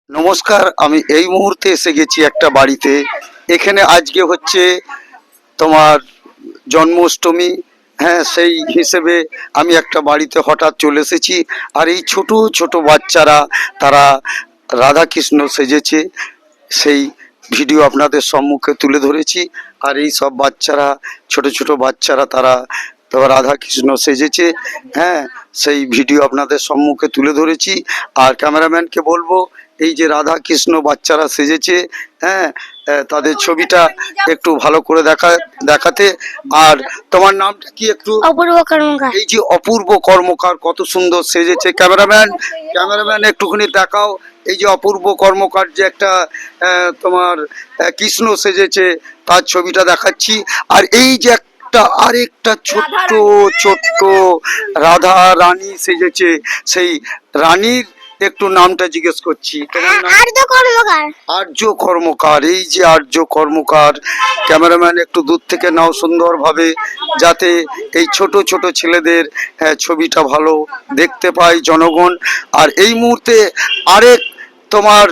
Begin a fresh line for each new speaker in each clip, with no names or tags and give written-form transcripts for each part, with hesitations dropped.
নমস্কার, আমি এই মুহূর্তে এসে গেছি একটা বাড়িতে। এখানে আজকে হচ্ছে তোমার জন্মাষ্টমী। হ্যাঁ, সেই হিসেবে আমি একটা বাড়িতে হঠাৎ চলে এসেছি। আর এই ছোট ছোট বাচ্চারা তারা রাধা কৃষ্ণ সেজেছে, সেই ভিডিও আপনাদের সম্মুখে তুলে ধরেছি। আর এই সব বাচ্চারা, ছোট ছোট বাচ্চারা তারা তো রাধা কৃষ্ণ সেজেছে। হ্যাঁ, সেই ভিডিও আপনাদের সম্মুখে তুলে ধরেছি। আর ক্যামেরাম্যানকে বলবো এই যে রাধা কৃষ্ণ বাচ্চারা সেজেছে, হ্যাঁ, তাদের ছবিটা একটু ভালো করে দেখাতে। আর তোমার নামটা কি একটু?
অপূর্ব কর্মকার।
এই যে অপূর্ব কর্মকার কত সুন্দর সেজেছে। ক্যামেরাম্যান একটুখানি দেখাও। এই যে অপূর্ব কর্মকার যে একটা তোমার কৃষ্ণ সেজেছে, তার ছবিটা দেখাচ্ছি। আর এই যে একটা আরেকটা ছোট্ট ছোট্ট রাধা রানী সেজেছে, সেই রানীর একটু নামটা জিজ্ঞেস করছি। তোমার নাম?
আর্য কর্মকার।
আর্য কর্মকার। এই যে আর্য কর্মকার। ক্যামেরাম্যান একটু দূর থেকে নাও সুন্দরভাবে, যাতে এই ছোট ছোট ছেলেদের ছবিটা ভালো দেখতে পায় জনগণ। আর এই মুহূর্তে আরেক তোমার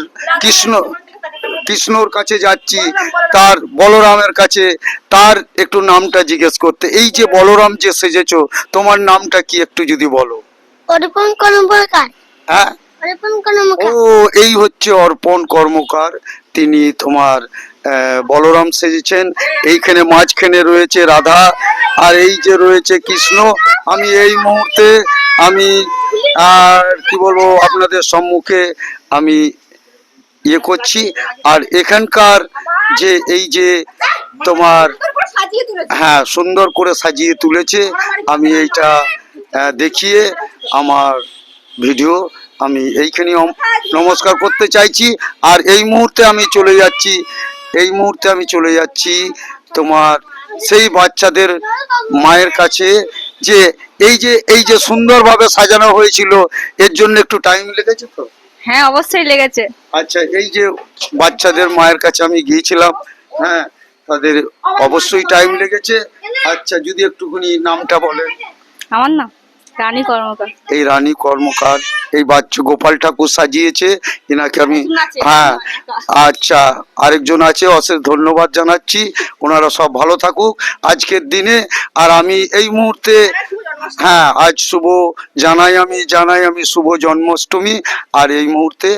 কৃষ্ণর কাছে যাচ্ছি, তার বলরামের কাছে, তার একটু নামটা জিজ্ঞেস করতে। এই যে বলরাম যে সেজেছো, তোমার নামটা কি একটু যদি বলো।
অর্পণ কর্মকার।
হ্যাঁ,
অর্পণ কর্মকার।
ও এই হচ্ছে অর্পণ কর্মকার। তিনি তোমার বলরাম সেজেছেন। এইখানে মাঝখানে রয়েছে রাধা, আর এই যে রয়েছে কৃষ্ণ। আমি এই মুহূর্তে আমি আর কি বলবো আপনাদের সম্মুখে আমি ইয়ে করছি। আর এখানকার যে এই যে তোমার, হ্যাঁ, সুন্দর করে সাজিয়ে তুলেছে। আমি এইটা দেখিয়ে আমার ভিডিও আমি এইখানে নমস্কার করতে চাইছি। আর এই মুহূর্তে আমি চলে যাচ্ছি তোমার সেই বাচ্চাদের মায়ের কাছে। যে এই যে সুন্দরভাবে সাজানো হয়েছিল, এর জন্য একটু টাইম লেগেছে তো?
হ্যাঁ, অবশ্যই লেগেছে।
আচ্ছা, এই যে বাচ্চাদের মায়ের কাছে আমি গিয়েছিলাম, হ্যাঁ, তাদের অবশ্যই টাইম লেগেছে। আচ্ছা, যদি একটুখানি নামটা বলেন।
আমার নাম রানী কর্মকার।
এই রানী কর্মকার, এই বাচ্চা গোপাল ঠাকুর সাজিয়েছে এনাকে আমি। হ্যাঁ, আচ্ছা, আরেকজন আছে, অশেষ ধন্যবাদ জানাচ্ছি। ওনারা সব ভালো থাকুক আজকের দিনে। আর আমি এই মুহূর্তে, হ্যাঁ, আজ জানাই আমি শুভ জন্মাষ্টমী। আর এই মুহূর্তে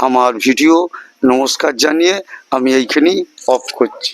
আমার ভিডিও নমস্কার জানিয়ে আমি এইখানেই অফ করছি।